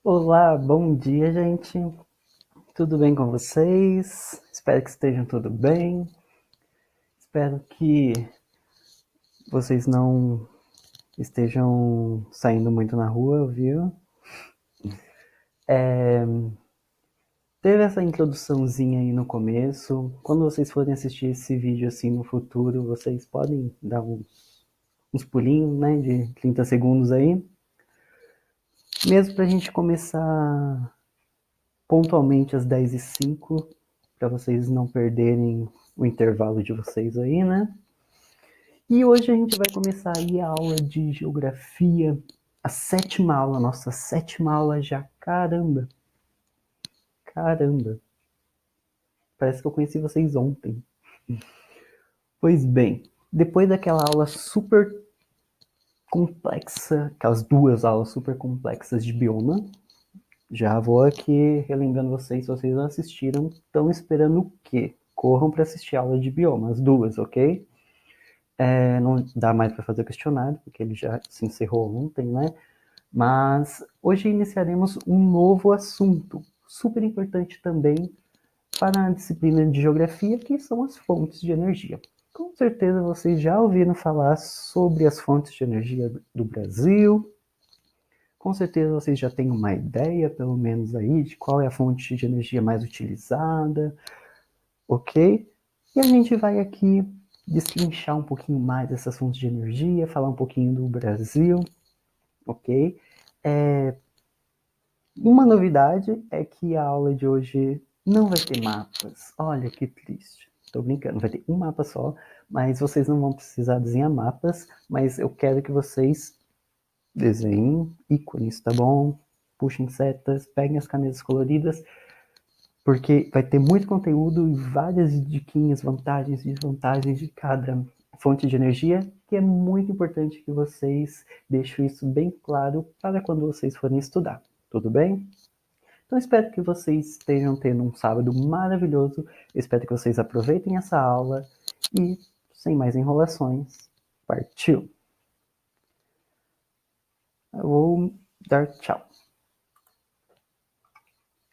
Olá, bom dia, gente. Tudo bem com vocês? Espero que estejam tudo bem. Espero que vocês não estejam saindo muito na rua, viu? Teve essa introduçãozinha aí no começo. Quando vocês forem assistir esse vídeo assim no futuro, vocês podem dar uns pulinhos, né, de 30 segundos aí. Mesmo pra gente começar pontualmente às 10h05, para vocês não perderem o intervalo de vocês aí, né? E hoje a gente vai começar aí a aula de geografia, a sétima aula, nossa sétima aula já, caramba! Parece que eu conheci vocês ontem. Pois bem, depois daquela aula super complexa, aquelas duas aulas super complexas de bioma, já vou aqui relembrando vocês, se vocês não assistiram, estão esperando o quê? Corram para assistir a aula de bioma, as duas, ok? Não dá mais para fazer o questionário, porque ele já se encerrou ontem, né? Mas hoje iniciaremos um novo assunto, super importante também para a disciplina de geografia, que são as fontes de energia. Com certeza vocês já ouviram falar sobre as fontes de energia do Brasil. Com certeza vocês já têm uma ideia, pelo menos aí, de qual é a fonte de energia mais utilizada, ok? E a gente vai aqui destrinchar um pouquinho mais dessas fontes de energia, falar um pouquinho do Brasil, ok? Uma novidade é que a aula de hoje não vai ter mapas. Olha que triste. Tô brincando, vai ter um mapa só, mas vocês não vão precisar desenhar mapas, mas eu quero que vocês desenhem ícones, tá bom? Puxem setas, peguem as canetas coloridas, porque vai ter muito conteúdo e várias diquinhas, vantagens e desvantagens de cada fonte de energia, que é muito importante que vocês deixem isso bem claro para quando vocês forem estudar, tudo bem? Então espero que vocês estejam tendo um sábado maravilhoso, espero que vocês aproveitem essa aula e, sem mais enrolações, partiu! Eu vou dar tchau.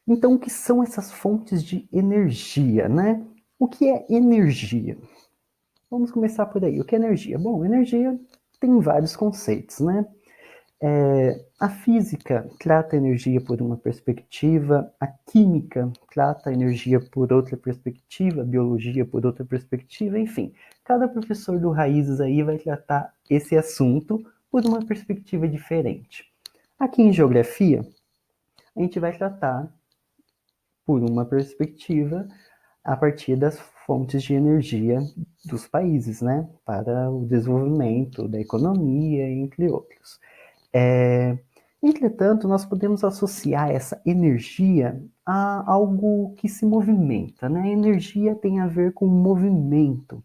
Então, o que são essas fontes de energia, né? O que é energia? Vamos começar por aí. O que é energia? Bom, energia tem vários conceitos, né? A física trata a energia por uma perspectiva, a química trata a energia por outra perspectiva, a biologia por outra perspectiva, enfim. Cada professor do Raízes aí vai tratar esse assunto por uma perspectiva diferente. Aqui em geografia, a gente vai tratar por uma perspectiva a partir das fontes de energia dos países, né, para o desenvolvimento da economia, entre outros. Entretanto, nós podemos associar essa energia a algo que se movimenta, né? A energia tem a ver com movimento,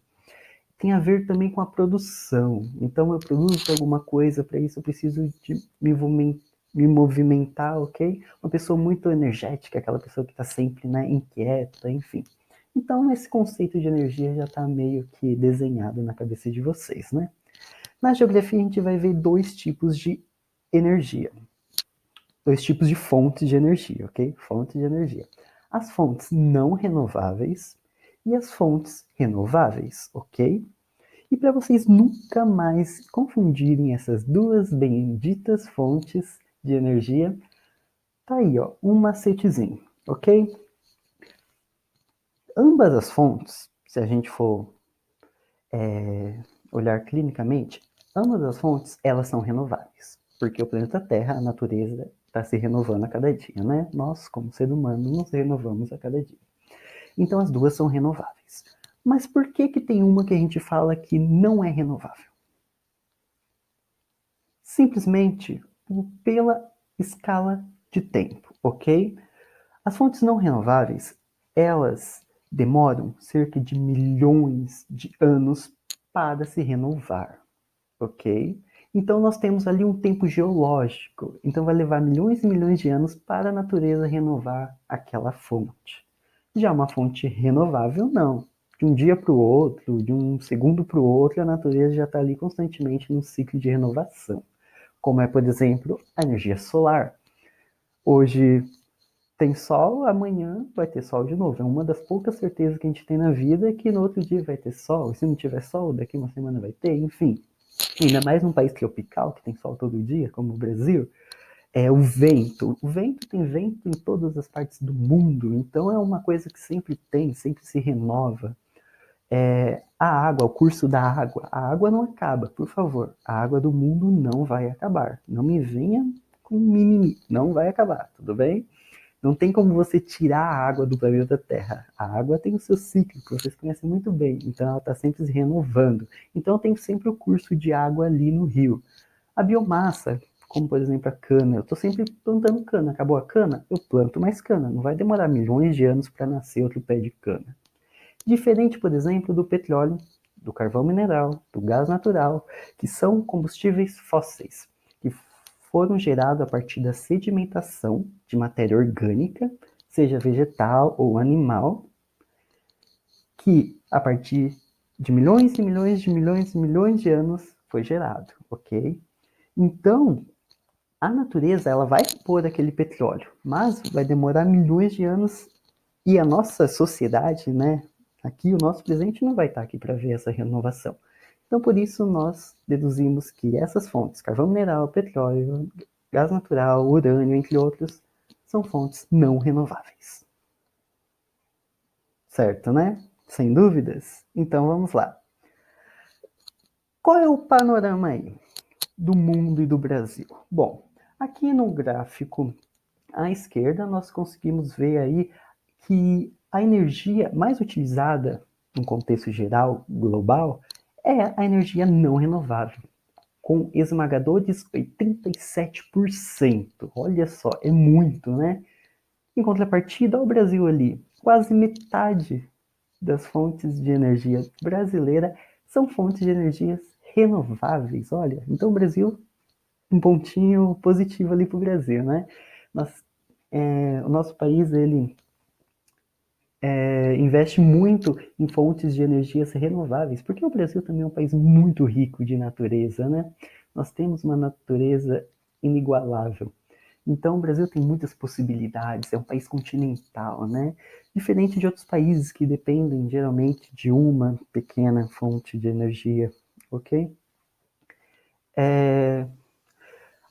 tem a ver também com a produção. Então, eu produzo alguma coisa, para isso eu preciso de me movimentar, ok? Uma pessoa muito energética, aquela pessoa que está sempre, né, inquieta, enfim. Então, esse conceito de energia já está meio que desenhado na cabeça de vocês, né? Na geografia, a gente vai ver dois tipos de energia. Dois tipos de fontes de energia, ok? Fontes de energia. As fontes não renováveis e as fontes renováveis, ok? E para vocês nunca mais confundirem essas duas benditas fontes de energia, tá aí, ó, um macetezinho, ok? Ambas as fontes, se a gente for olhar clinicamente, ambas as fontes, elas são renováveis, porque o planeta Terra, a natureza, está se renovando a cada dia, né? Nós, como ser humano, nos renovamos a cada dia. Então, as duas são renováveis. Mas por que que tem uma que a gente fala que não é renovável? Simplesmente pela escala de tempo, ok? As fontes não renováveis, elas demoram cerca de milhões de anos para se renovar, ok? Então nós temos ali um tempo geológico, então vai levar milhões e milhões de anos para a natureza renovar aquela fonte. Já uma fonte renovável, não. De um dia para o outro, de um segundo para o outro, a natureza já está ali constantemente no ciclo de renovação. Como é, por exemplo, a energia solar. Hoje tem sol, amanhã vai ter sol de novo. É uma das poucas certezas que a gente tem na vida, que no outro dia vai ter sol. E se não tiver sol, daqui uma semana vai ter, enfim. Ainda mais num país tropical, que tem sol todo dia, como o Brasil, é o vento. O vento tem vento em todas as partes do mundo, então é uma coisa que sempre tem, sempre se renova. A água, o curso da água. A água não acaba, por favor. A água do mundo não vai acabar. Não me venha com mimimi. Não vai acabar, tudo bem? Não tem como você tirar a água do planeta Terra. A água tem o seu ciclo, que vocês conhecem muito bem. Então ela está sempre se renovando. Então tem sempre o curso de água ali no rio. A biomassa, como por exemplo a cana. Eu estou sempre plantando cana. Acabou a cana? Eu planto mais cana. Não vai demorar milhões de anos para nascer outro pé de cana. Diferente, por exemplo, do petróleo, do carvão mineral, do gás natural, que são combustíveis fósseis, que foram gerados a partir da sedimentação de matéria orgânica, seja vegetal ou animal, que a partir de milhões e milhões de milhões e milhões de anos foi gerado, ok? Então, a natureza ela vai pôr aquele petróleo, mas vai demorar milhões de anos e a nossa sociedade, né, aqui o nosso presente não vai estar aqui para ver essa renovação. Então, por isso, nós deduzimos que essas fontes, carvão mineral, petróleo, gás natural, urânio, entre outros, são fontes não renováveis. Certo, né? Sem dúvidas? Então, vamos lá. Qual é o panorama aí do mundo e do Brasil? Bom, aqui no gráfico à esquerda, nós conseguimos ver aí que a energia mais utilizada no contexto geral, global, é a energia não renovável. com esmagadores 87%. Olha só, é muito, né? Em contrapartida, o Brasil ali, quase metade das fontes de energia brasileira são fontes de energias renováveis. Olha, então o Brasil, um pontinho positivo ali para o Brasil, né? O nosso país, ele investe muito em fontes de energias renováveis, porque o Brasil também é um país muito rico de natureza, né? Nós temos uma natureza inigualável. Então, o Brasil tem muitas possibilidades, é um país continental, né? Diferente de outros países que dependem geralmente de uma pequena fonte de energia, ok?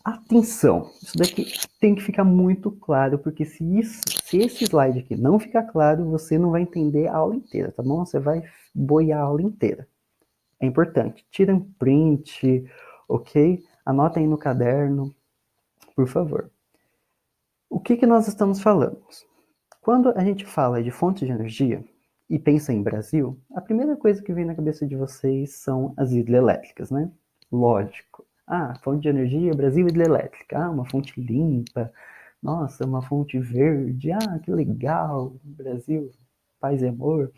Atenção, isso daqui tem que ficar muito claro, porque se esse slide aqui não ficar claro, você não vai entender a aula inteira, tá bom? Você vai boiar a aula inteira. É importante, tira um print, ok? Anota aí no caderno, por favor. O que nós estamos falando? Quando a gente fala de fonte de energia e pensa em Brasil, a primeira coisa que vem na cabeça de vocês são as hidrelétricas, né? Lógico. Fonte de energia, Brasil hidrelétrica. Uma fonte limpa. Nossa, uma fonte verde. Que legal. Brasil, paz e amor.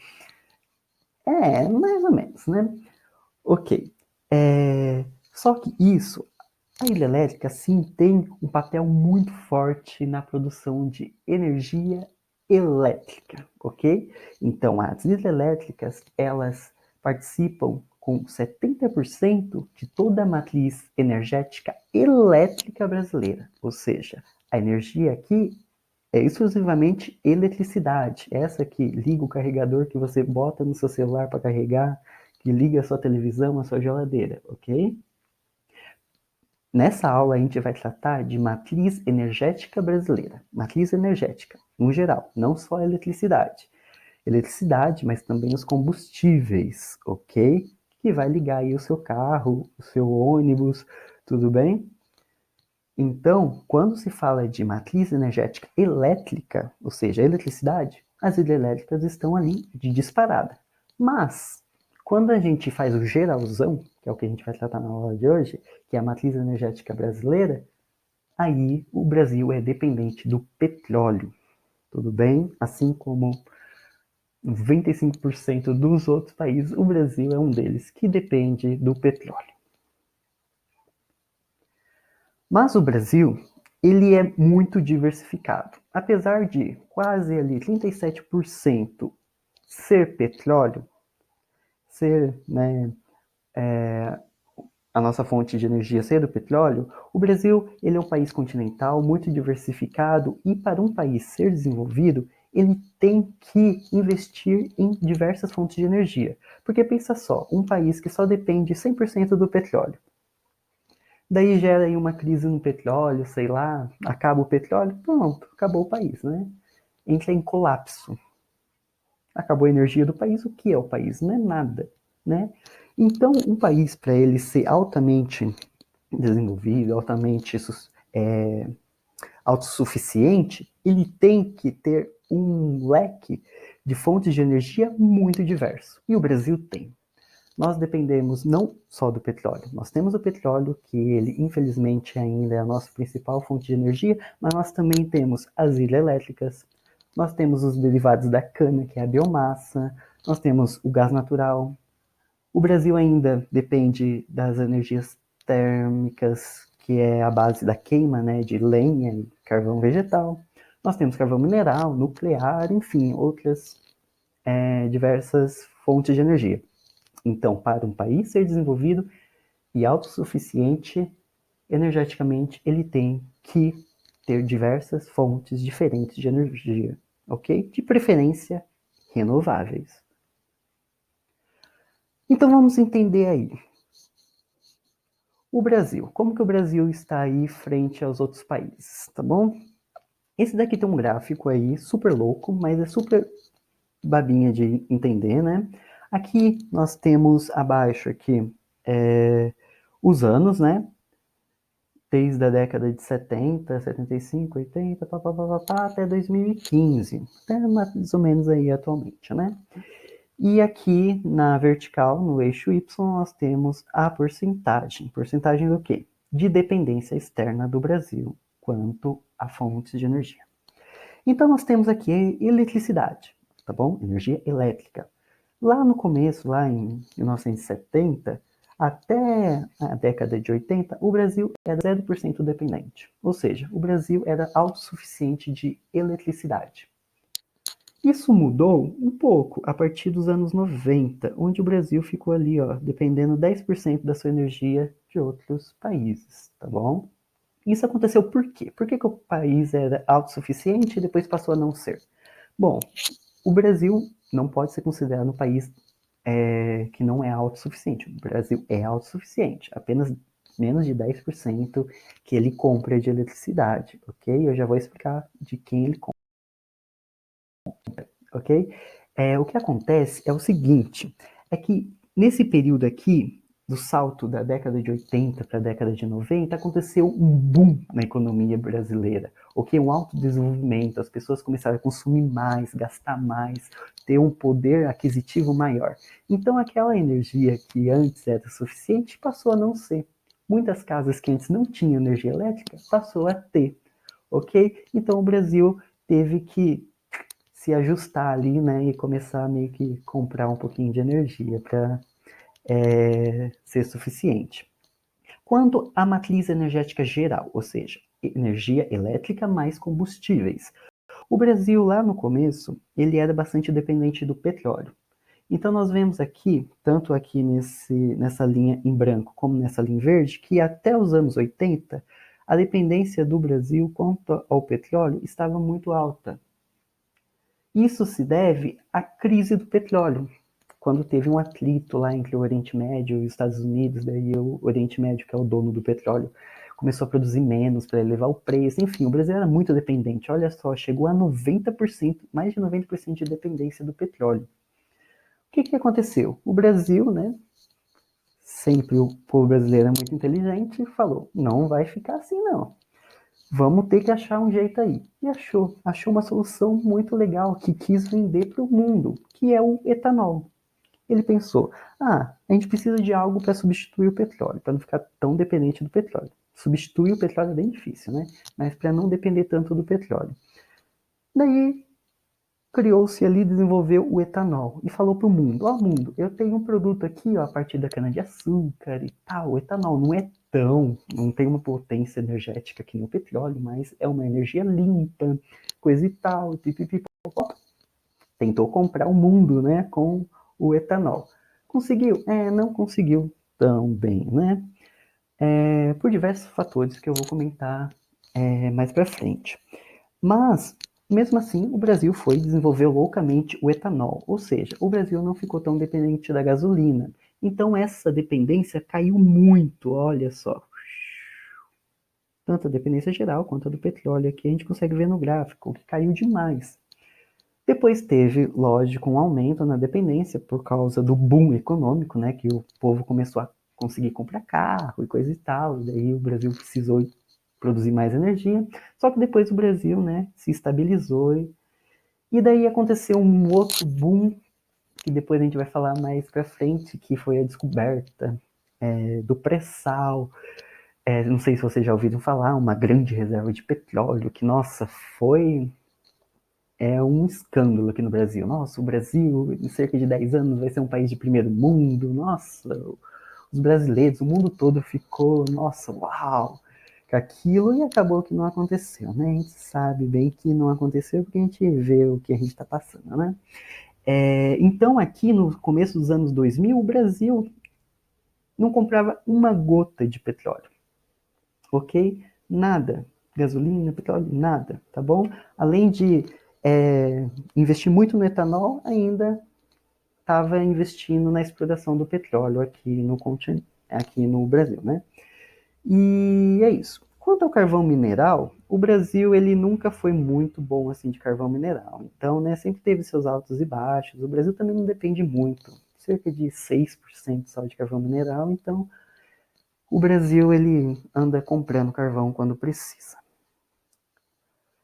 Mais ou menos, né? Ok. Só que isso, a hidrelétrica, sim, tem um papel muito forte na produção de energia elétrica, ok? Então, as hidrelétricas, elas participam com 70% de toda a matriz energética elétrica brasileira. Ou seja, a energia aqui é exclusivamente eletricidade. Essa que liga o carregador que você bota no seu celular para carregar, que liga a sua televisão, a sua geladeira, ok? Nessa aula a gente vai tratar de matriz energética brasileira. Matriz energética, no geral, não só a eletricidade. Eletricidade, mas também os combustíveis, ok? Que vai ligar aí o seu carro, o seu ônibus, tudo bem? Então, quando se fala de matriz energética elétrica, ou seja, eletricidade, as hidrelétricas estão ali de disparada. Mas, quando a gente faz o geralzão, que é o que a gente vai tratar na aula de hoje, que é a matriz energética brasileira, aí o Brasil é dependente do petróleo, tudo bem? Assim como 95% dos outros países, o Brasil é um deles que depende do petróleo. Mas o Brasil, ele é muito diversificado. Apesar de quase ali 37% ser petróleo, ser, né, a nossa fonte de energia ser do petróleo, o Brasil ele é um país continental muito diversificado e para um país ser desenvolvido, ele tem que investir em diversas fontes de energia. Porque pensa só, um país que só depende 100% do petróleo, daí gera aí uma crise no petróleo, sei lá, acaba o petróleo, pronto, acabou o país, né? Entra em colapso. Acabou a energia do país, o que é o país? Não é nada, né? Então, um país, para ele ser altamente desenvolvido, altamente autossuficiente, ele tem que ter um leque de fontes de energia muito diverso. E o Brasil tem. Nós dependemos não só do petróleo. Nós temos o petróleo, que ele, infelizmente, ainda é a nossa principal fonte de energia, mas nós também temos as hidrelétricas, nós temos os derivados da cana, que é a biomassa, nós temos o gás natural. O Brasil ainda depende das energias térmicas, que é a base da queima, né, de lenha e carvão vegetal. Nós temos carvão mineral, nuclear, enfim, outras diversas fontes de energia. Então, para um país ser desenvolvido e autossuficiente energeticamente, ele tem que ter diversas fontes diferentes de energia, ok? De preferência, renováveis. Então, vamos entender aí. O Brasil. Como que o Brasil está aí frente aos outros países, tá bom? Esse daqui tem um gráfico aí super louco, mas é super babinha de entender, né? Aqui nós temos abaixo aqui os anos, né? Desde a década de 70, 75, 80, até 2015, até mais ou menos aí atualmente, né? E aqui na vertical, no eixo Y, nós temos a porcentagem. Porcentagem do quê? De dependência externa do Brasil quanto a fontes de energia. Então nós temos aqui a eletricidade, tá bom? Energia elétrica. Lá no começo, lá em 1970, até a década de 80, o Brasil era 0% dependente. Ou seja, o Brasil era autossuficiente de eletricidade. Isso mudou um pouco a partir dos anos 90, onde o Brasil ficou ali, ó, dependendo 10% da sua energia de outros países, tá bom? Isso aconteceu por quê? Por que o país era autossuficiente e depois passou a não ser? Bom, o Brasil não pode ser considerado um país que não é autossuficiente. O Brasil é autossuficiente, apenas menos de 10% que ele compra de eletricidade, ok? Eu já vou explicar de quem ele compra, ok? O que acontece é o seguinte, é que nesse período aqui, do salto da década de 80 para a década de 90, aconteceu um boom na economia brasileira, ok? Um alto desenvolvimento, as pessoas começaram a consumir mais, gastar mais, ter um poder aquisitivo maior. Então aquela energia que antes era suficiente passou a não ser. Muitas casas que antes não tinham energia elétrica passou a ter, ok? Então o Brasil teve que se ajustar ali, né, e começar a meio que comprar um pouquinho de energia para ser suficiente. Quanto à matriz energética geral, ou seja, energia elétrica mais combustíveis, o Brasil lá no começo ele era bastante dependente do petróleo. Então nós vemos aqui, tanto aqui nessa linha em branco como nessa linha em verde, que até os anos 80 a dependência do Brasil quanto ao petróleo estava muito alta. Isso se deve à crise do petróleo, quando teve um atrito lá entre o Oriente Médio e os Estados Unidos, daí o Oriente Médio, que é o dono do petróleo, começou a produzir menos para elevar o preço. Enfim, o Brasil era muito dependente. Olha só, chegou a 90%, mais de 90% de dependência do petróleo. O que aconteceu? O Brasil, né, sempre o povo brasileiro é muito inteligente, falou, não vai ficar assim não. Vamos ter que achar um jeito aí. E achou uma solução muito legal que quis vender para o mundo, que é o etanol. Ele pensou, a gente precisa de algo para substituir o petróleo, para não ficar tão dependente do petróleo. Substituir o petróleo é bem difícil, né? Mas para não depender tanto do petróleo. Daí criou-se ali, desenvolveu o etanol e falou para o mundo, ó mundo, eu tenho um produto aqui, ó, a partir da cana-de-açúcar e tal, o etanol não tem uma potência energética que nem o petróleo, mas é uma energia limpa, coisa e tal, pipipipopó. Tentou comprar o mundo, né, com o etanol. Conseguiu? Não conseguiu tão bem, né? Por diversos fatores que eu vou comentar mais para frente. Mas, mesmo assim, o Brasil foi desenvolver loucamente o etanol, ou seja, o Brasil não ficou tão dependente da gasolina. Então essa dependência caiu muito, olha só. Tanto a dependência geral quanto a do petróleo aqui a gente consegue ver no gráfico, que caiu demais. Depois teve, lógico, um aumento na dependência por causa do boom econômico, né, que o povo começou a conseguir comprar carro e coisa e tal, e daí o Brasil precisou produzir mais energia, só que depois o Brasil, né, se estabilizou e daí aconteceu um outro boom, que depois a gente vai falar mais pra frente, que foi a descoberta do pré-sal. Não sei se vocês já ouviram falar, uma grande reserva de petróleo, que, nossa, foi um escândalo aqui no Brasil. Nossa, o Brasil, em cerca de 10 anos, vai ser um país de primeiro mundo. Nossa, os brasileiros, o mundo todo ficou, nossa, uau, com aquilo, e acabou que não aconteceu, né? A gente sabe bem que não aconteceu porque a gente vê o que a gente está passando, né? Então, aqui no começo dos anos 2000, o Brasil não comprava uma gota de petróleo, ok? Nada. Gasolina, petróleo, nada, tá bom? Além de investir muito no etanol, ainda estava investindo na exploração do petróleo aqui no Brasil, né? E é isso. Quanto ao carvão mineral, o Brasil ele nunca foi muito bom assim de carvão mineral. Então, né, sempre teve seus altos e baixos. O Brasil também não depende muito, cerca de 6% só de carvão mineral. Então, o Brasil ele anda comprando carvão quando precisa.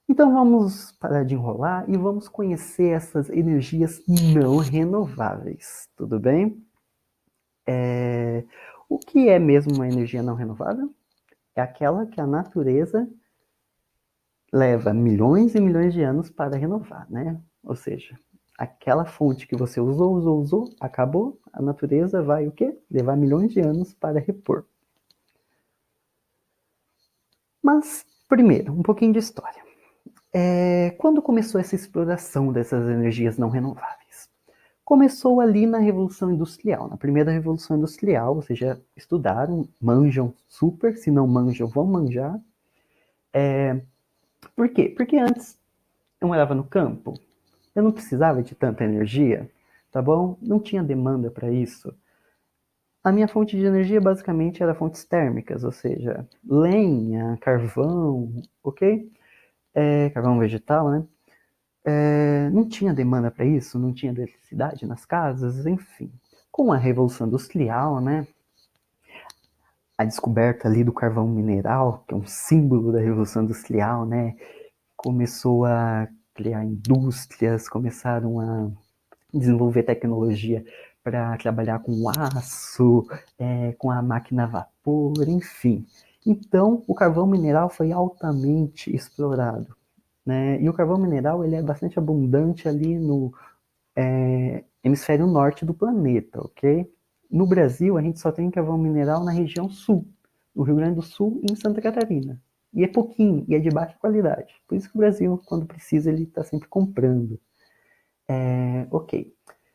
Então vamos parar de enrolar e vamos conhecer essas energias não renováveis, tudo bem? O que é mesmo uma energia não renovável? É aquela que a natureza leva milhões e milhões de anos para renovar, né? Ou seja, aquela fonte que você usou, acabou, a natureza vai o quê? Levar milhões de anos para repor. Mas, primeiro, um pouquinho de história. Quando começou essa exploração dessas energias não renováveis? Começou ali na Revolução Industrial. Na primeira Revolução Industrial, vocês já estudaram, manjam super, se não manjam, vão manjar. Por quê? Porque antes eu morava no campo, eu não precisava de tanta energia, tá bom? Não tinha demanda para isso. A minha fonte de energia basicamente era fontes térmicas, ou seja, lenha, carvão, ok? Carvão vegetal, né? Não tinha demanda para isso, não tinha eletricidade nas casas, enfim. Com a Revolução Industrial, né? A descoberta ali do carvão mineral, que é um símbolo da Revolução Industrial, né? Começou a criar indústrias, começaram a desenvolver tecnologia para trabalhar com aço, com a máquina a vapor, enfim. Então, o carvão mineral foi altamente explorado, né? E o carvão mineral ele é bastante abundante ali no hemisfério norte do planeta, ok? No Brasil, a gente só tem carvão mineral na região sul, no Rio Grande do Sul e em Santa Catarina. E é pouquinho, e é de baixa qualidade. Por isso que o Brasil, quando precisa, ele está sempre comprando. Ok.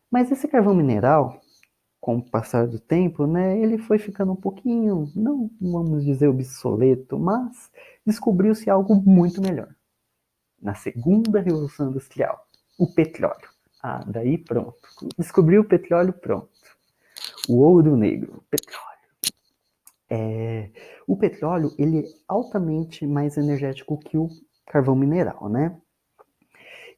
Mas esse carvão mineral, com o passar do tempo, né, ele foi ficando um pouquinho, não vamos dizer obsoleto, mas descobriu-se algo muito melhor. Na segunda Revolução Industrial, o petróleo. Ah, daí pronto. Descobriu o petróleo, pronto. O ouro negro, o petróleo. O petróleo, ele é altamente mais energético que o carvão mineral, né?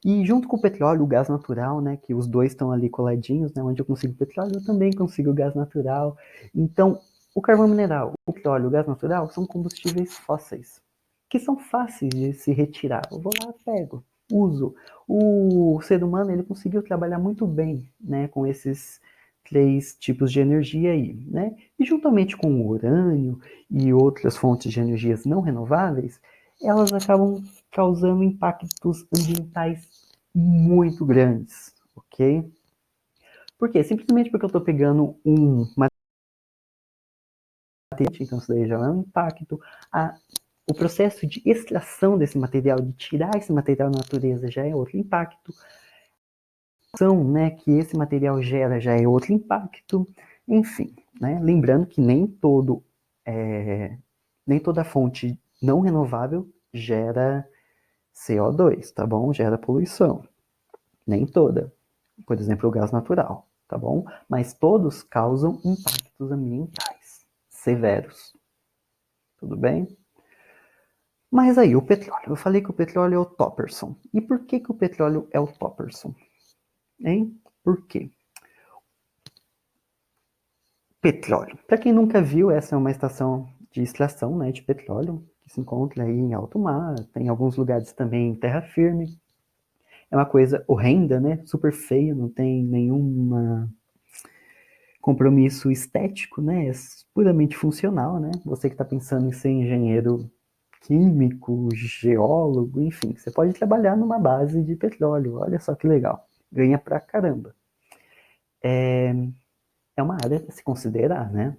E junto com o petróleo, o gás natural, né, que os dois estão ali coladinhos, né, onde eu consigo petróleo, eu também consigo gás natural. Então, o carvão mineral, o petróleo, o gás natural são combustíveis fósseis, que são fáceis de se retirar. Eu vou lá, pego, uso. O ser humano ele conseguiu trabalhar muito bem, né, com esses três tipos de energia aí, né? E juntamente com o urânio e outras fontes de energias não renováveis, elas acabam causando impactos ambientais muito grandes, ok? Por quê? Simplesmente porque eu estou pegando um material, então isso daí já é um impacto. O processo de extração desse material, de tirar esse material da natureza, já é outro impacto. A ação, né, que esse material gera já é outro impacto. Enfim, né? Lembrando que nem toda fonte não renovável gera CO2, tá bom? Gera poluição. Nem toda. Por exemplo, o gás natural, tá bom? Mas todos causam impactos ambientais severos. Tudo bem? Mas aí, o petróleo. Eu falei que o petróleo é o Topperson. E por que, que o petróleo é o Topperson? Hein? Por quê? Petróleo. Para quem nunca viu, essa é uma estação de extração, né, de petróleo que se encontra aí em alto mar. Tem alguns lugares também em terra firme. É uma coisa horrenda, né? Super feia, não tem nenhuma compromisso estético, né? É puramente funcional, né? Você que está pensando em ser engenheiro químico, geólogo, enfim, você pode trabalhar numa base de petróleo. Olha só que legal. Ganha pra caramba. É uma área a se considerar, né?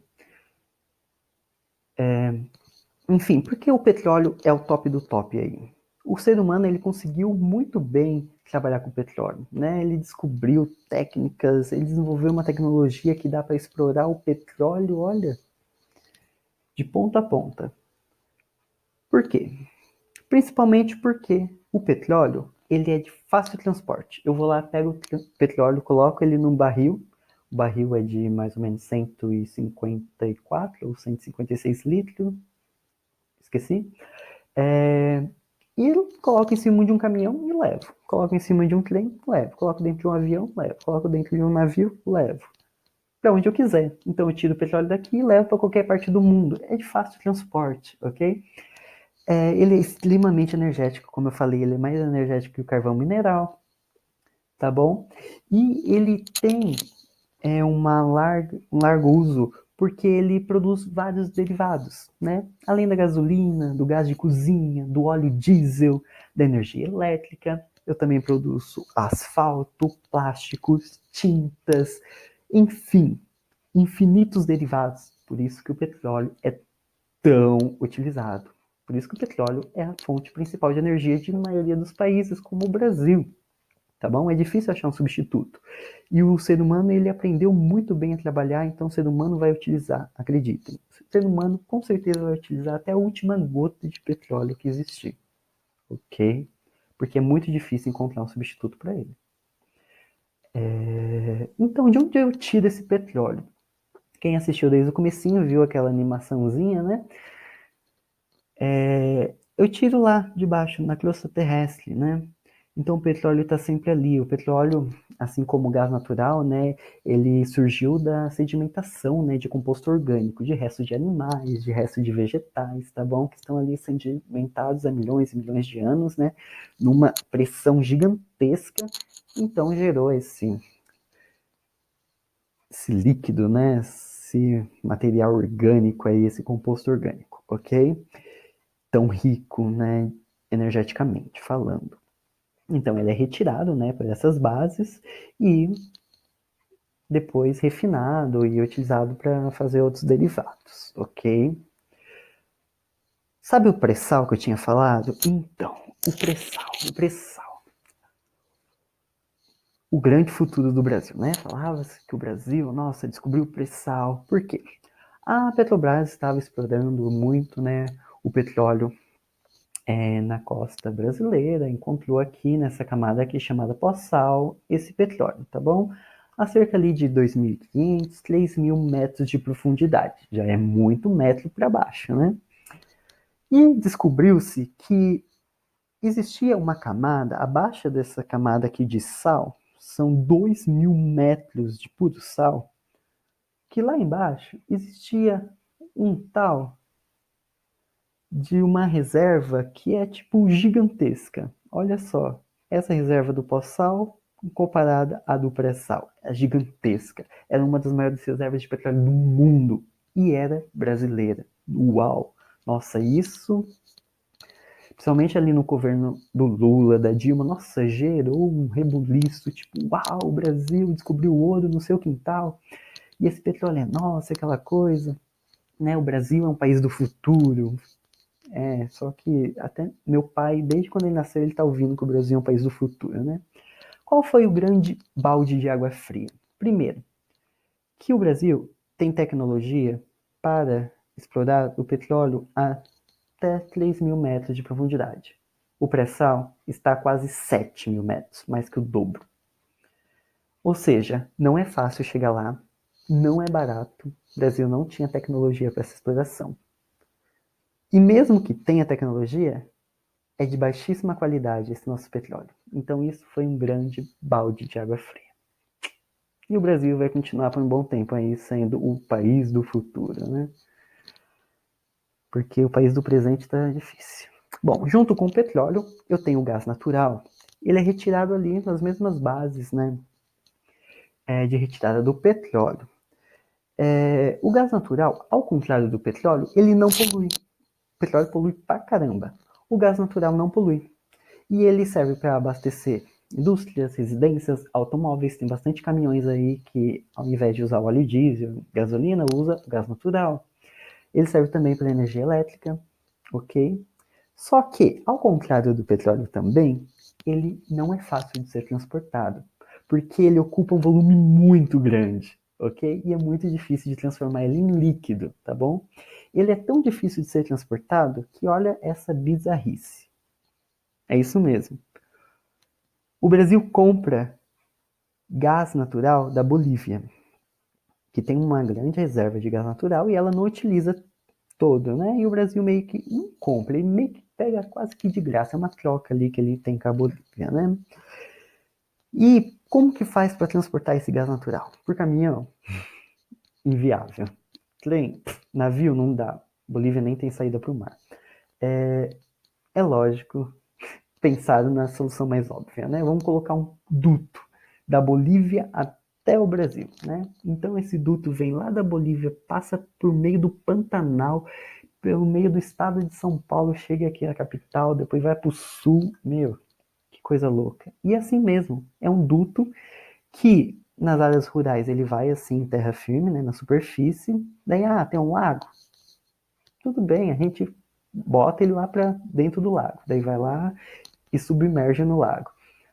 Enfim, por que o petróleo é o top do top aí? O ser humano ele conseguiu muito bem trabalhar com petróleo, né? Ele descobriu técnicas, ele desenvolveu uma tecnologia que dá para explorar o petróleo, olha, de ponta a ponta. Por quê? Principalmente porque o petróleo ele é de fácil transporte. Eu vou lá, pego o petróleo, coloco ele num barril. O barril é de mais ou menos 154 ou 156 litros, esqueci. E eu coloco em cima de um caminhão e levo. Coloco em cima de um trem, levo. Coloco dentro de um avião, levo. Coloco dentro de um navio, levo. Para onde eu quiser. Então eu tiro o petróleo daqui e levo para qualquer parte do mundo. É de fácil transporte, ok? Ele é extremamente energético, como eu falei, ele é mais energético que o carvão mineral, tá bom? E ele tem um largo uso porque ele produz vários derivados, né? Além da gasolina, do gás de cozinha, do óleo diesel, da energia elétrica, eu também produzo asfalto, plásticos, tintas, enfim, infinitos derivados. Por isso que o petróleo é tão utilizado. Por isso que o petróleo é a fonte principal de energia de maioria dos países, como o Brasil, tá bom? É difícil achar um substituto. E o ser humano, ele aprendeu muito bem a trabalhar, então o ser humano vai utilizar, acreditem. O ser humano com certeza vai utilizar até a última gota de petróleo que existir, ok? Porque é muito difícil encontrar um substituto para ele. Então, de onde eu tiro esse petróleo? Quem assistiu desde o comecinho viu aquela animaçãozinha, né? Eu tiro lá de baixo, na crosta terrestre, né? Então o petróleo está sempre ali. O petróleo, assim como o gás natural, né, ele surgiu da sedimentação, né, de composto orgânico, de restos de animais, de restos de vegetais, tá bom? Que estão ali sedimentados há milhões e milhões de anos, né, numa pressão gigantesca. Então gerou esse líquido, né, esse material orgânico aí, esse composto orgânico, ok? Tão rico, né, energeticamente falando. Então ele é retirado, né, por essas bases e depois refinado e utilizado para fazer outros derivados, ok? Sabe o pré-sal que eu tinha falado? Então, o pré-sal, o grande futuro do Brasil, né? Falava-se que o Brasil, nossa, descobriu o pré-sal. Por quê? A Petrobras estava explorando muito, né, o petróleo na costa brasileira, encontrou aqui nessa camada aqui chamada pós-sal esse petróleo, tá bom? A cerca ali de 2.500, 3.000 metros de profundidade. Já é muito metro para baixo, né? E descobriu-se que existia uma camada, abaixo dessa camada aqui de sal, são 2.000 metros de puro sal, que lá embaixo existia um tal de uma reserva que é tipo gigantesca. Olha só, essa reserva do pós-sal comparada à do pré-sal, é gigantesca. Era uma das maiores reservas de petróleo do mundo e era brasileira. Uau! Nossa, isso, principalmente ali no governo do Lula, da Dilma, nossa, gerou um rebuliço, tipo, uau, o Brasil descobriu ouro no seu quintal. E esse petróleo é nosso, aquela coisa, né? O Brasil é um país do futuro, só que até meu pai, desde quando ele nasceu, ele tá ouvindo que o Brasil é um país do futuro, né? Qual foi o grande balde de água fria? Primeiro, que o Brasil tem tecnologia para explorar o petróleo até 3.000 metros de profundidade. O pré-sal está a quase 7.000 metros, mais que o dobro. Ou seja, não é fácil chegar lá, não é barato, o Brasil não tinha tecnologia para essa exploração. E mesmo que tenha tecnologia, é de baixíssima qualidade esse nosso petróleo. Então isso foi um grande balde de água fria. E o Brasil vai continuar por um bom tempo aí sendo o país do futuro, né? Porque o país do presente está difícil. Bom, junto com o petróleo, eu tenho o gás natural. Ele é retirado ali nas mesmas bases, né? De retirada do petróleo. O gás natural, ao contrário do petróleo, ele não polui. O petróleo polui pra caramba. O gás natural não polui. E ele serve para abastecer indústrias, residências, automóveis. Tem bastante caminhões aí que, ao invés de usar o óleo diesel, gasolina, usa gás natural. Ele serve também para energia elétrica, ok? Só que, ao contrário do petróleo também, ele não é fácil de ser transportado, porque ele ocupa um volume muito grande, ok? E é muito difícil de transformar ele em líquido, tá bom? Ele é tão difícil de ser transportado que olha essa bizarrice. É isso mesmo. O Brasil compra gás natural da Bolívia, que tem uma grande reserva de gás natural e ela não utiliza todo, né? E o Brasil meio que não compra, ele meio que pega quase que de graça, é uma troca ali que ele tem com a Bolívia, né? E como que faz para transportar esse gás natural? Por caminhão? Inviável. Trem? Navio? Não dá. Bolívia nem tem saída para o mar. É lógico, pensaram na solução mais óbvia, né? Vamos colocar um duto da Bolívia até o Brasil, né? Então esse duto vem lá da Bolívia, passa por meio do Pantanal, pelo meio do estado de São Paulo, chega aqui na capital, depois vai para o sul, meu, que coisa louca. E assim mesmo, é um duto que nas áreas rurais ele vai assim em terra firme, né, na superfície, daí tem um lago, tudo bem, a gente bota ele lá para dentro do lago, daí vai lá e submerge no lago.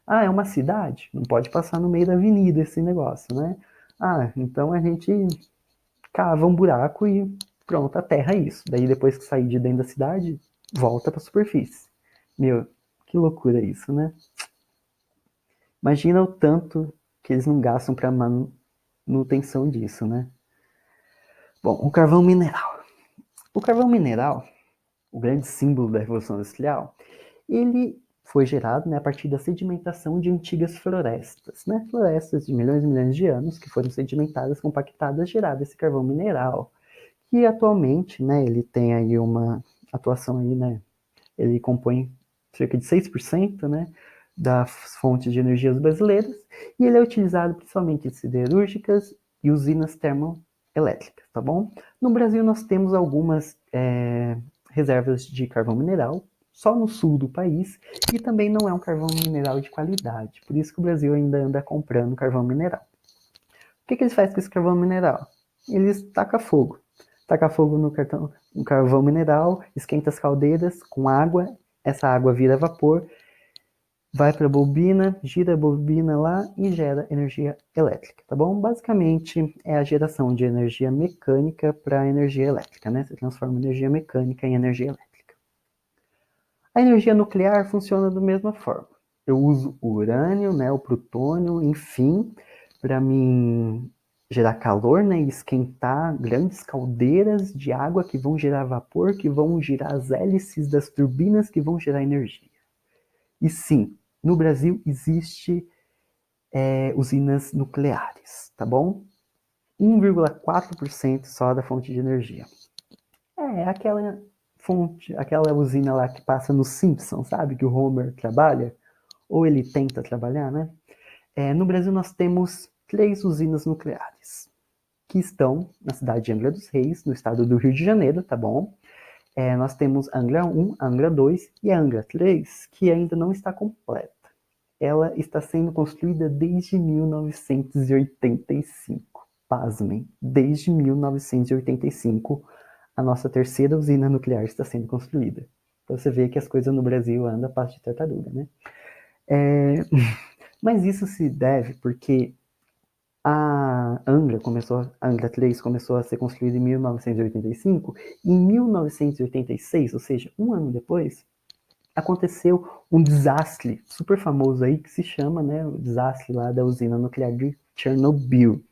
É uma cidade? Não pode passar no meio da avenida esse negócio, né? Então a gente cava um buraco e pronto, aterra isso. Daí depois que sair de dentro da cidade, volta para a superfície. Meu, que loucura isso, né? Imagina o tanto que eles não gastam para manutenção disso, né? Bom, o carvão mineral. O carvão mineral, o grande símbolo da Revolução Industrial, ele foi gerado, né, a partir da sedimentação de antigas florestas, né? Florestas de milhões e milhões de anos que foram sedimentadas, compactadas, gerado esse carvão mineral, que atualmente, né, ele tem aí uma atuação aí, né, ele compõe cerca de 6%, né, das fontes de energias brasileiras, e ele é utilizado principalmente em siderúrgicas e usinas termoelétricas, tá bom? No Brasil nós temos algumas reservas de carvão mineral, só no sul do país, e também não é um carvão mineral de qualidade, por isso que o Brasil ainda anda comprando carvão mineral. O que eles fazem com esse carvão mineral? Eles tacam fogo. Taca fogo no carvão mineral, esquenta as caldeiras com água, essa água vira vapor, vai para a bobina, gira a bobina lá e gera energia elétrica, tá bom? Basicamente é a geração de energia mecânica para energia elétrica, né? Você transforma energia mecânica em energia elétrica. A energia nuclear funciona da mesma forma. Eu uso o urânio, né, o plutônio, enfim, para mim gerar calor, né, e esquentar grandes caldeiras de água que vão gerar vapor, que vão girar as hélices das turbinas que vão gerar energia. E sim, no Brasil existe usinas nucleares, tá bom? 1,4% só da fonte de energia. Aquela fonte, aquela usina lá que passa no Simpsons, sabe? Que o Homer trabalha, ou ele tenta trabalhar, né? No Brasil nós temos 3 usinas nucleares, que estão na cidade de Angra dos Reis, no estado do Rio de Janeiro, tá bom? Nós temos Angra 1, Angra 2 e a Angra 3, que ainda não está completa. Ela está sendo construída desde 1985. Pasmem, desde 1985 a nossa terceira usina nuclear está sendo construída. Então você vê que as coisas no Brasil andam a passo de tartaruga, né? Mas isso se deve porque a Angra 3 começou a ser construída em 1985, e em 1986, ou seja, um ano depois, aconteceu um desastre super famoso aí que se chama, né, o desastre lá da usina nuclear de Chernobyl.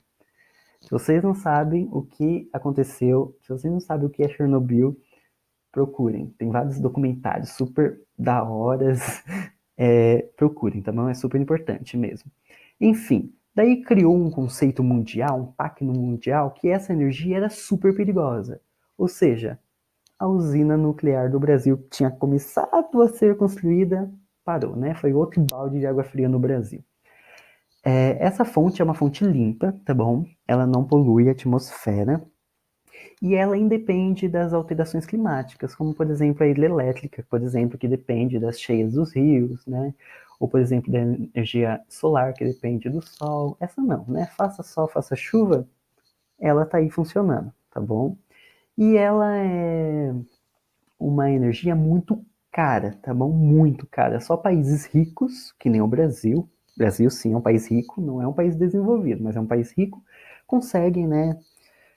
Se vocês não sabem o que aconteceu, se vocês não sabem o que é Chernobyl, procurem. Tem vários documentários super da horas. Procurem, tá bom? É super importante mesmo. Enfim, daí criou um conceito mundial, um pacto mundial, que essa energia era super perigosa. Ou seja, a usina nuclear do Brasil que tinha começado a ser construída parou, né? Foi outro balde de água fria no Brasil. Essa fonte é uma fonte limpa, tá bom? Ela não polui a atmosfera e ela independe das alterações climáticas, como por exemplo a hidrelétrica, por exemplo, que depende das cheias dos rios, né? Ou por exemplo da energia solar, que depende do sol. Essa não, né? Faça sol, faça chuva, ela tá aí funcionando, tá bom? E ela é uma energia muito cara, tá bom? Muito cara. Só países ricos, que nem o Brasil, Brasil sim é um país rico, não é um país desenvolvido, mas é um país rico, conseguem, né,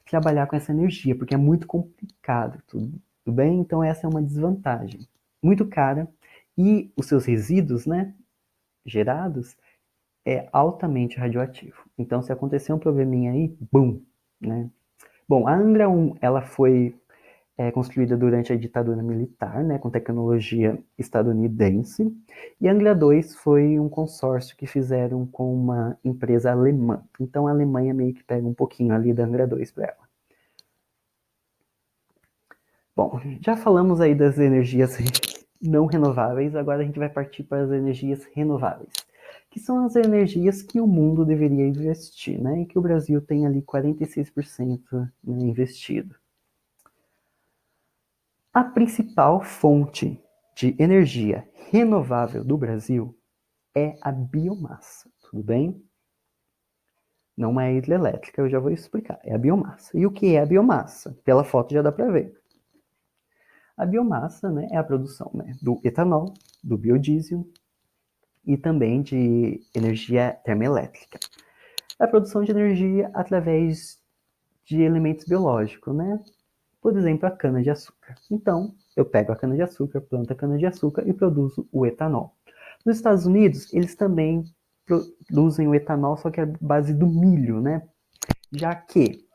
trabalhar com essa energia, porque é muito complicado, tudo bem? Então essa é uma desvantagem. Muito cara, e os seus resíduos, né, gerados, é altamente radioativo. Então se acontecer um probleminha aí, bum, né? Bom, a Angra 1, ela foi construída durante a ditadura militar, né, com tecnologia estadunidense, e Angra 2 foi um consórcio que fizeram com uma empresa alemã. Então a Alemanha meio que pega um pouquinho ali da Angra 2 para ela. Bom, já falamos aí das energias não renováveis, agora a gente vai partir para as energias renováveis, que são as energias que o mundo deveria investir, né? E que o Brasil tem ali 46%, né, investido. A principal fonte de energia renovável do Brasil é a biomassa, tudo bem? Não é a hidrelétrica, eu já vou explicar. É a biomassa. E o que é a biomassa? Pela foto já dá para ver. A biomassa, né, é a produção, né, do etanol, do biodiesel e também de energia termoelétrica. A produção de energia através de elementos biológicos, né? Por exemplo, a cana-de-açúcar. Então, eu pego a cana-de-açúcar, planto a cana-de-açúcar e produzo o etanol. Nos Estados Unidos, eles também produzem o etanol, só que é base do milho, né? Já que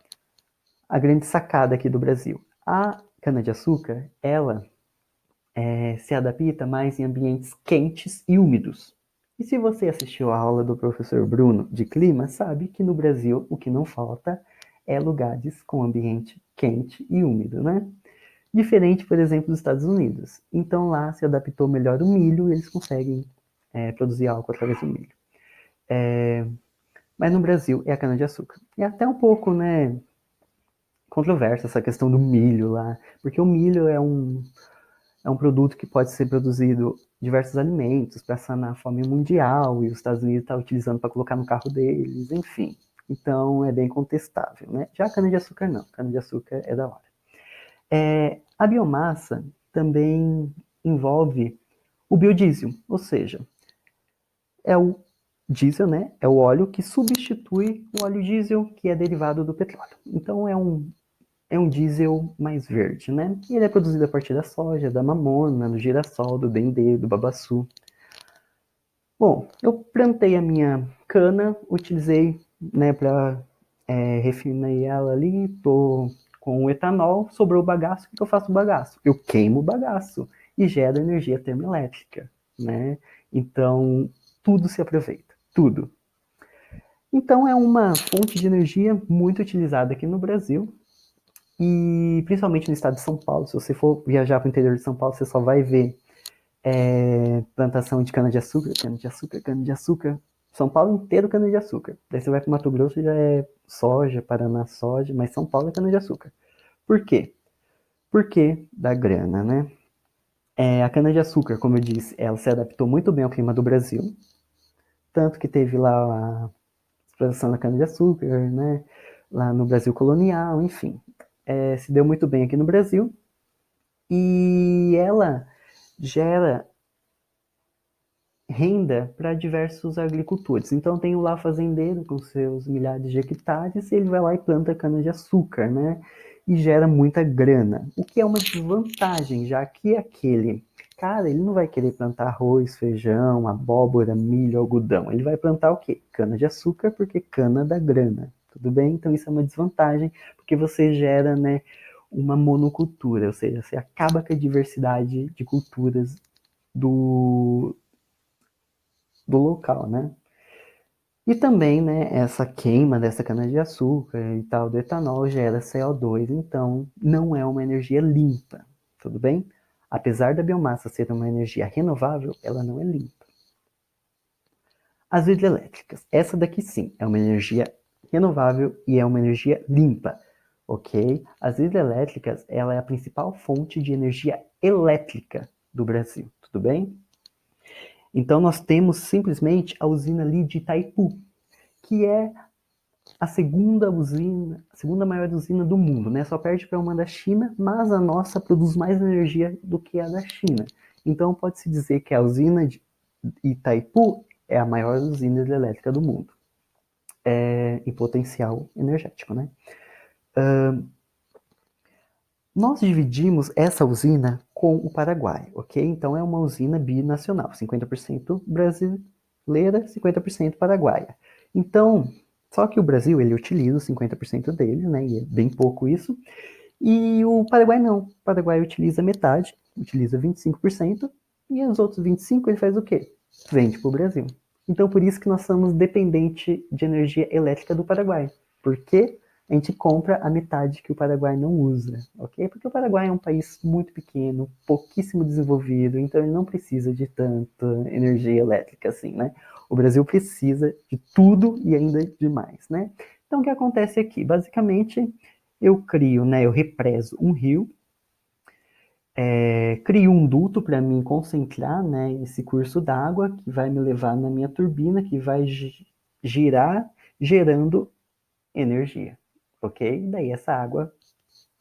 a grande sacada aqui do Brasil, a cana-de-açúcar, ela se adapta mais em ambientes quentes e úmidos. E se você assistiu a aula do professor Bruno de clima, sabe que no Brasil o que não falta é lugares com ambiente quente e úmido, né? Diferente, por exemplo, dos Estados Unidos. Então lá se adaptou melhor o milho e eles conseguem produzir álcool através do milho. Mas no Brasil é a cana-de-açúcar. É até um pouco, né, controversa essa questão do milho lá, porque o milho é um produto que pode ser produzido diversos alimentos para sanar a fome mundial e os Estados Unidos estão utilizando para colocar no carro deles, enfim. Então é bem contestável, né? Já a cana-de-açúcar não, cana-de-açúcar é da hora. A biomassa também envolve o biodiesel, ou seja, é o diesel, né? É o óleo que substitui o óleo diesel que é derivado do petróleo. Então é um diesel mais verde, né? E ele é produzido a partir da soja, da mamona, do girassol, do dendê, do babaçu. Bom, eu plantei a minha cana, utilizei, né, para refinei ela ali, tô com o etanol, sobrou o bagaço, o que eu faço com o bagaço? Eu queimo o bagaço e gero energia termoelétrica, né? Então, tudo se aproveita, tudo. Então, é uma fonte de energia muito utilizada aqui no Brasil, e principalmente no estado de São Paulo. Se você for viajar para o interior de São Paulo, você só vai ver plantação de cana-de-açúcar, cana-de-açúcar, cana-de-açúcar. São Paulo inteiro cana-de-açúcar. Daí você vai para Mato Grosso, já é soja, Paraná soja, mas São Paulo é cana-de-açúcar. Por quê? Porque da grana, né? A cana-de-açúcar, como eu disse, ela se adaptou muito bem ao clima do Brasil. Tanto que teve lá a exploração da cana-de-açúcar, né? Lá no Brasil colonial, enfim. Se deu muito bem aqui no Brasil. E ela gera renda para diversos agricultores. Então tem o lá fazendeiro com seus milhares de hectares, e ele vai lá e planta cana-de-açúcar, né? E gera muita grana. O que é uma desvantagem, já que aquele cara, ele não vai querer plantar arroz, feijão, abóbora, milho, algodão. Ele vai plantar o quê? Cana-de-açúcar, porque cana dá grana. Tudo bem? Então isso é uma desvantagem, porque você gera, né, uma monocultura, ou seja, você acaba com a diversidade de culturas do local, né? E também, né, essa queima dessa cana-de-açúcar e tal do etanol gera CO2, então não é uma energia limpa, tudo bem? Apesar da biomassa ser uma energia renovável, ela não é limpa. As hidrelétricas, essa daqui sim, é uma energia renovável e é uma energia limpa, ok? As hidrelétricas, ela é a principal fonte de energia elétrica do Brasil, tudo bem? Então nós temos simplesmente a usina ali de Itaipu, que é a segunda usina, a segunda maior usina do mundo, né? Só perde para uma da China, mas a nossa produz mais energia do que a da China. Então pode-se dizer que a usina de Itaipu é a maior usina hidrelétrica do mundo, em potencial energético, né? Nós dividimos essa usina com o Paraguai, ok? Então é uma usina binacional, 50% brasileira, 50% paraguaia. Então, só que o Brasil, ele utiliza 50% dele, né? E é bem pouco isso. E o Paraguai não. O Paraguai utiliza metade, utiliza 25%, e os outros 25% ele faz o quê? Vende para o Brasil. Então, por isso que nós somos dependentes de energia elétrica do Paraguai. Por quê? a gente compra a metade que o Paraguai não usa, ok? Porque o Paraguai é um país muito pequeno, pouquíssimo desenvolvido, então ele não precisa de tanta energia elétrica assim, né? O Brasil precisa de tudo e ainda de mais, né? Então, o que acontece aqui? Basicamente, eu crio, né? Eu represo um rio, crio um duto para mim concentrar, né, esse curso d'água que vai me levar na minha turbina, que vai girar, gerando energia, ok? Daí essa água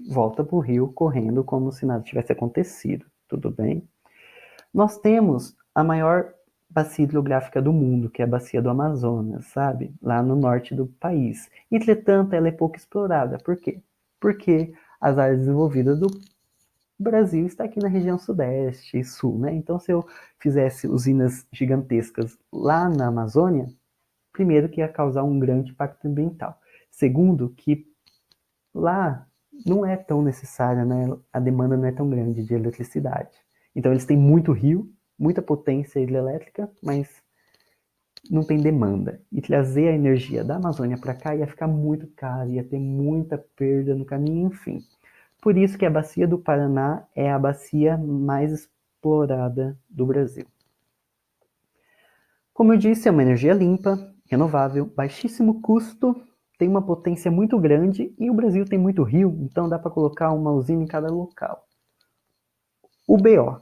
volta para o rio correndo como se nada tivesse acontecido, tudo bem? Nós temos a maior bacia hidrográfica do mundo, que é a bacia do Amazonas, sabe? Lá no norte do país. Entretanto, ela é pouco explorada. Por quê? Porque as áreas desenvolvidas do Brasil está aqui na região sudeste e sul, né? Então, se eu fizesse usinas gigantescas lá na Amazônia, primeiro que ia causar um grande impacto ambiental. Segundo, que lá não é tão necessária, né? A demanda não é tão grande de eletricidade. Então eles têm muito rio, muita potência hidrelétrica, mas não tem demanda. E trazer a energia da Amazônia para cá ia ficar muito caro, ia ter muita perda no caminho, enfim. Por isso que a bacia do Paraná é a bacia mais explorada do Brasil. Como eu disse, é uma energia limpa, renovável, baixíssimo custo, tem uma potência muito grande e o Brasil tem muito rio, então dá para colocar uma usina em cada local. O BO,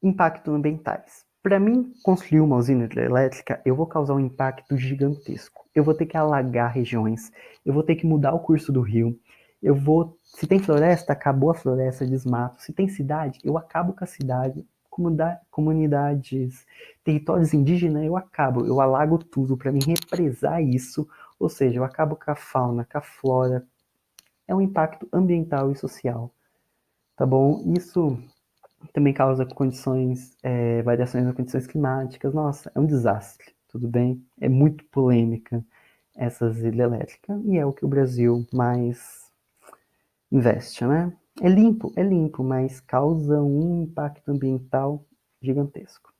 impactos ambientais. Para mim construir uma usina hidrelétrica, eu vou causar um impacto gigantesco. Eu vou ter que alagar regiões, eu vou ter que mudar o curso do rio, se tem floresta, acabou a floresta, desmato. Se tem cidade, eu acabo com a cidade. Comunidades, territórios indígenas, eu alago tudo para me represar isso. Ou seja, eu acabo com a fauna, com a flora. É um impacto ambiental e social, tá bom? Isso também causa variações nas condições climáticas. Nossa, é um desastre, tudo bem? É muito polêmica essas hidrelétricas e é o que o Brasil mais investe, né? É limpo, mas causa um impacto ambiental gigantesco.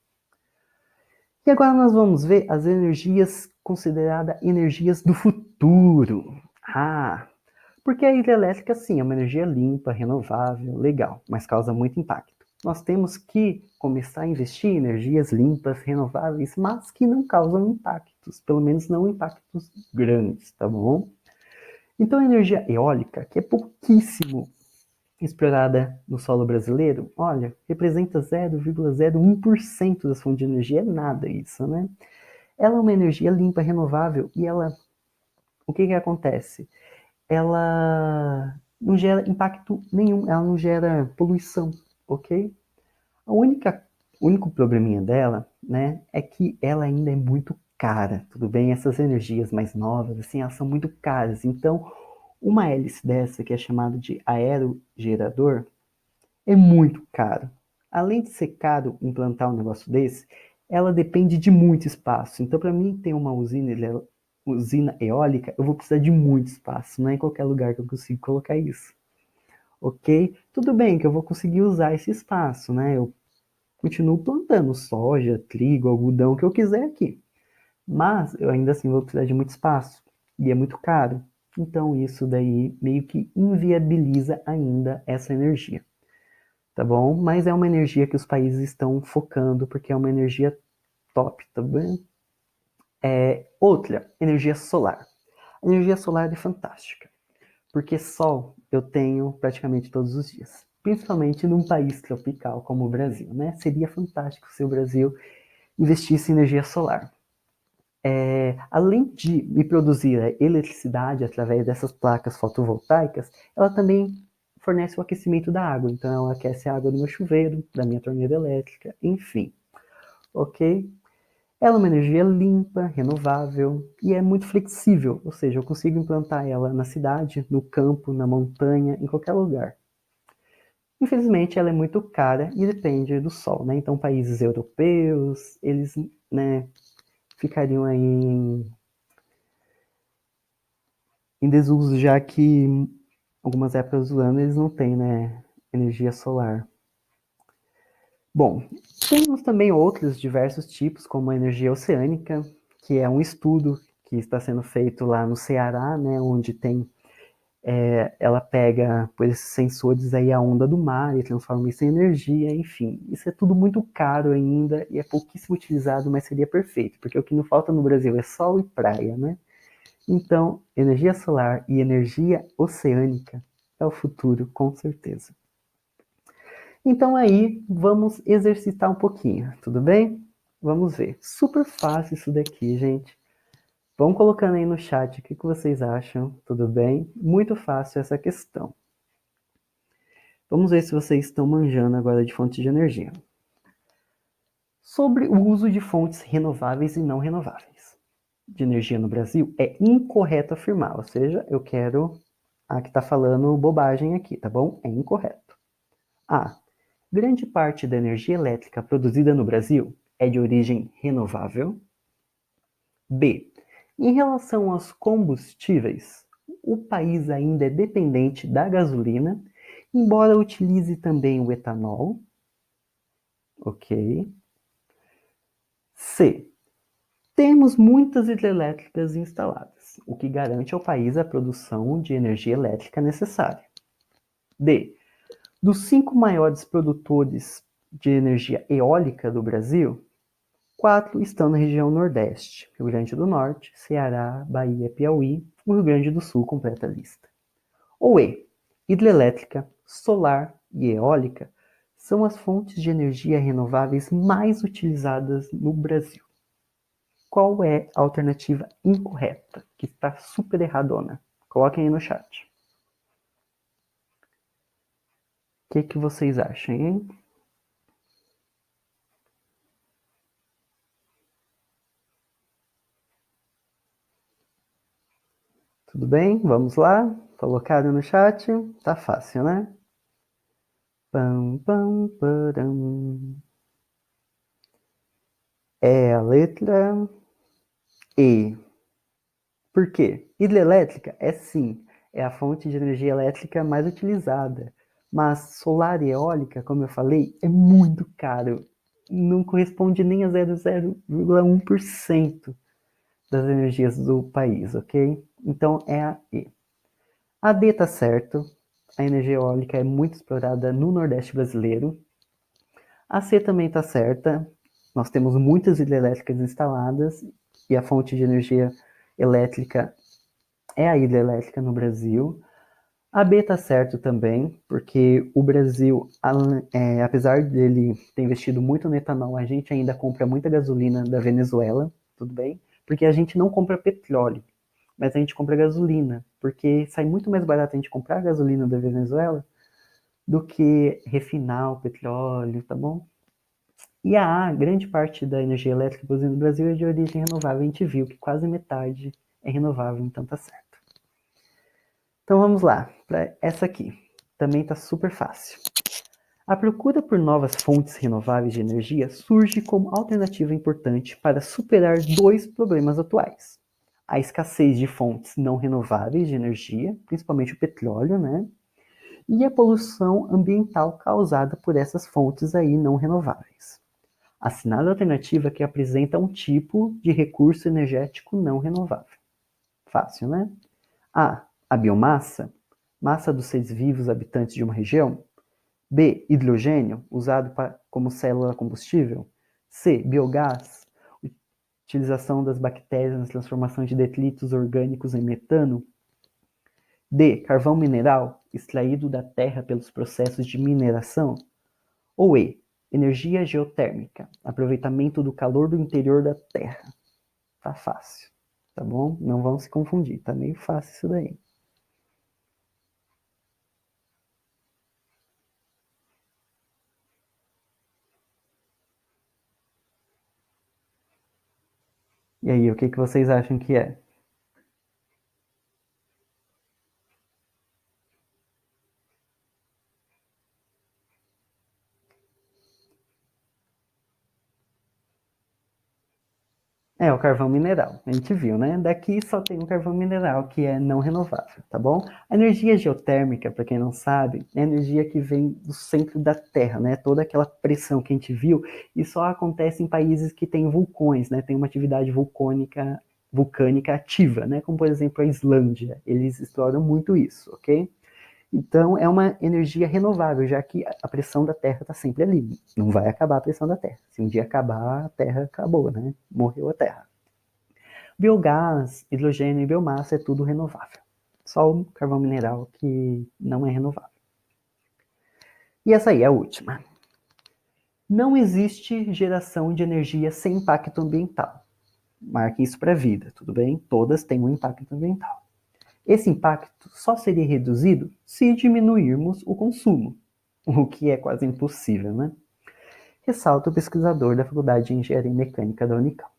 E agora nós vamos ver as energias consideradas energias do futuro. Ah, porque a hidrelétrica, sim, é uma energia limpa, renovável, legal, mas causa muito impacto. Nós temos que começar a investir em energias limpas, renováveis, mas que não causam impactos, pelo menos não impactos grandes, tá bom? Então a energia eólica, que é pouquíssimo explorada no solo brasileiro, olha, representa 0,01% das fontes de energia, é nada isso, né? Ela é uma energia limpa, renovável, e o que acontece? Ela não gera impacto nenhum, ela não gera poluição, ok? O único probleminha dela, né, é que ela ainda é muito cara, tudo bem? Essas energias mais novas, assim, elas são muito caras. Então, uma hélice dessa, que é chamada de aerogerador, é muito caro. Além de ser caro implantar um negócio desse, ela depende de muito espaço. Então, para mim ter uma usina eólica, eu vou precisar de muito espaço. Não é em qualquer lugar que eu consigo colocar isso. Ok? Tudo bem que eu vou conseguir usar esse espaço, né? Eu continuo plantando soja, trigo, algodão, o que eu quiser aqui. Mas eu ainda assim vou precisar de muito espaço. E é muito caro. Então isso daí meio que inviabiliza ainda essa energia. Tá bom? Mas é uma energia que os países estão focando porque é uma energia top, tá bem? Outra, energia solar. A energia solar é fantástica, porque sol eu tenho praticamente todos os dias, principalmente num país tropical como o Brasil, né? Seria fantástico se o Brasil investisse em energia solar. Além de me produzir eletricidade através dessas placas fotovoltaicas, ela também fornece o aquecimento da água. Então, ela aquece a água do meu chuveiro, da minha torneira elétrica, enfim. Ok? Ela é uma energia limpa, renovável e é muito flexível, ou seja, eu consigo implantar ela na cidade, no campo, na montanha, em qualquer lugar. Infelizmente, ela é muito cara e depende do sol, né? Então, países europeus, eles, né, ficariam aí em desuso, já que algumas épocas do ano eles não têm, né, energia solar. Bom, temos também outros diversos tipos, como a energia oceânica, que é um estudo que está sendo feito lá no Ceará, né, onde ela pega por esses sensores aí a onda do mar e transforma isso em energia, enfim. Isso é tudo muito caro ainda e é pouquíssimo utilizado, mas seria perfeito, porque o que não falta no Brasil é sol e praia, né? Então, energia solar e energia oceânica é o futuro, com certeza. Então aí, vamos exercitar um pouquinho, tudo bem? Vamos ver. Super fácil isso daqui, gente. Vão colocando aí no chat o que vocês acham, tudo bem? Muito fácil essa questão. Vamos ver se vocês estão manjando agora de fontes de energia. Sobre o uso de fontes renováveis e não renováveis de energia no Brasil, é incorreto afirmar, ou seja, eu quero a que está falando bobagem aqui, tá bom? É incorreto. A. Grande parte da energia elétrica produzida no Brasil é de origem renovável. B. Em relação aos combustíveis, o país ainda é dependente da gasolina, embora utilize também o etanol. Ok. C. Temos muitas hidrelétricas instaladas, o que garante ao país a produção de energia elétrica necessária. D. Dos 5 maiores produtores de energia eólica do Brasil, 4 estão na região Nordeste: Rio Grande do Norte, Ceará, Bahia, Piauí. O Rio Grande do Sul completa a lista. Ou E. Hidrelétrica, solar e eólica são as fontes de energia renováveis mais utilizadas no Brasil. Qual é a alternativa incorreta, que está super erradona? Coloquem aí no chat. O que vocês acham, hein? Tudo bem? Vamos lá? Colocado no chat? Tá fácil, né? Pam, pam, param. É a letra E. Por quê? Hidrelétrica é sim, é a fonte de energia elétrica mais utilizada. Mas solar e eólica, como eu falei, é muito caro. Não corresponde nem a 0,01% das energias do país, ok? Então é a E. A D tá certo. A energia eólica é muito explorada no Nordeste brasileiro. A C também está certa. Nós temos muitas hidrelétricas instaladas e a fonte de energia elétrica é a hidrelétrica no Brasil. A B está certo também, porque o Brasil, apesar dele ter investido muito no etanol, a gente ainda compra muita gasolina da Venezuela, tudo bem? Porque a gente não compra petróleo, mas a gente compra gasolina, porque sai muito mais barato a gente comprar gasolina da Venezuela do que refinar o petróleo, tá bom? E a grande parte da energia elétrica produzida no Brasil é de origem renovável. A gente viu que quase metade é renovável, então tá certo. Então vamos lá, para essa aqui. Também tá super fácil. A procura por novas fontes renováveis de energia surge como alternativa importante para superar dois problemas atuais: a escassez de fontes não renováveis de energia, principalmente o petróleo, né? E a poluição ambiental causada por essas fontes aí não renováveis. Assinada a alternativa que apresenta um tipo de recurso energético não renovável. Fácil, né? A. A biomassa, massa dos seres vivos habitantes de uma região. B. Hidrogênio, usado como célula combustível. C. Biogás, utilização das bactérias na transformação de detritos orgânicos em metano. D. Carvão mineral, extraído da terra pelos processos de mineração. Ou E. Energia geotérmica, aproveitamento do calor do interior da terra. Tá fácil, tá bom? Não vão se confundir, tá meio fácil isso daí. E aí, o que vocês acham que é? É o carvão mineral, a gente viu, né? Daqui só tem o carvão mineral, que é não renovável, tá bom? A energia geotérmica, para quem não sabe, é a energia que vem do centro da Terra, né? Toda aquela pressão que a gente viu, e só acontece em países que têm vulcões, né? Tem uma atividade vulcânica vulcânica ativa, né? Como por exemplo a Islândia, eles exploram muito isso, ok? Então é uma energia renovável, já que a pressão da Terra está sempre ali. Não vai acabar a pressão da Terra. Se um dia acabar, a Terra acabou, né? Morreu a Terra. Biogás, hidrogênio e biomassa é tudo renovável. Só o carvão mineral que não é renovável. E essa aí é a última. Não existe geração de energia sem impacto ambiental. Marque isso para a vida, tudo bem? Todas têm um impacto ambiental. Esse impacto só seria reduzido se diminuirmos o consumo, o que é quase impossível, né? Ressalta o pesquisador da Faculdade de Engenharia Mecânica da Unicamp.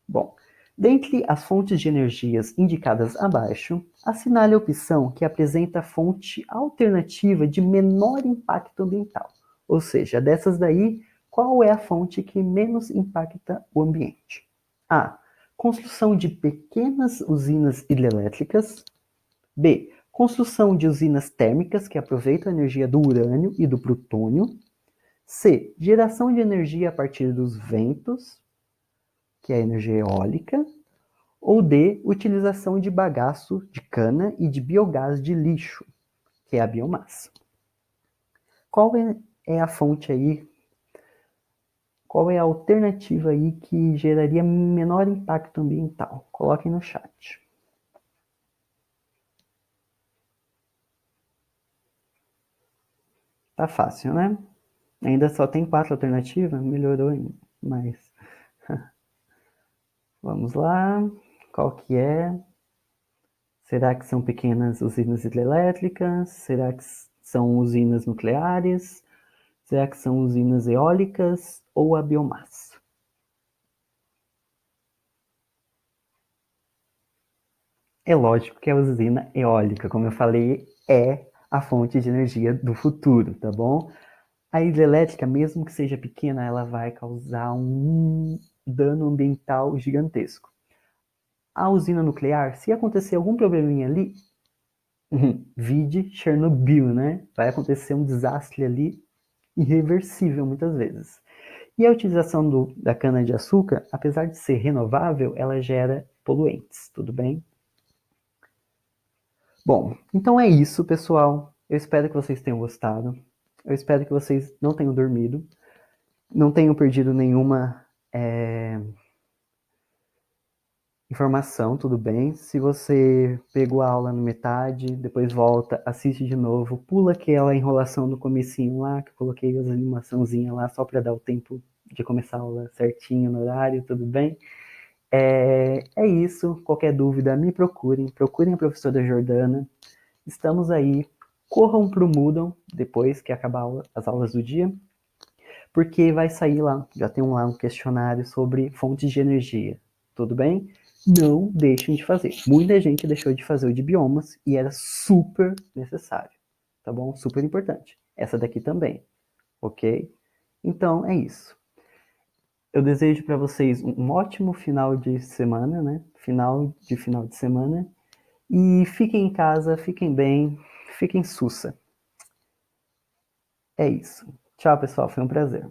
Bom, dentre as fontes de energias indicadas abaixo, assinale a opção que apresenta a fonte alternativa de menor impacto ambiental. Ou seja, dessas daí, qual é a fonte que menos impacta o ambiente? A. Construção de pequenas usinas hidrelétricas. B. Construção de usinas térmicas que aproveitam a energia do urânio e do plutônio. C. Geração de energia a partir dos ventos, que é a energia eólica. Ou D. Utilização de bagaço de cana e de biogás de lixo, que é a biomassa. Qual é a fonte aí? Qual é a alternativa aí que geraria menor impacto ambiental? Coloquem no chat. Tá fácil, né? Ainda só tem 4 alternativas, melhorou ainda, mas vamos lá. Qual que é? Será que são pequenas usinas hidrelétricas? Será que são usinas nucleares? Será que são usinas eólicas ou a biomassa? É lógico que a usina eólica, como eu falei, é a fonte de energia do futuro, tá bom? A hidrelétrica, mesmo que seja pequena, ela vai causar um dano ambiental gigantesco. A usina nuclear, se acontecer algum probleminha ali, vide Chernobyl, né? Vai acontecer um desastre ali irreversível muitas vezes. E a utilização da cana-de-açúcar, apesar de ser renovável, ela gera poluentes, tudo bem? Bom, então é isso, pessoal. Eu espero que vocês tenham gostado. Eu espero que vocês não tenham dormido, não tenham perdido nenhuma informação, tudo bem? Se você pegou a aula na metade, depois volta, assiste de novo, pula aquela enrolação do comecinho lá, que eu coloquei as animaçãozinhas lá só para dar o tempo de começar a aula certinho no horário, tudo bem? É isso. Qualquer dúvida, me procurem a professora Jordana. Estamos aí. Corram pro Moodle depois que acabar as aulas do dia, porque vai sair lá, já tem lá um questionário sobre fontes de energia, tudo bem? Não deixem de fazer. Muita gente deixou de fazer o de biomas e era super necessário, tá bom? Super importante. Essa daqui também, ok? Então é isso. Eu desejo para vocês um ótimo final de semana, né? Final de semana. E fiquem em casa, fiquem bem, fiquem sussa. É isso. Tchau, pessoal. Foi um prazer.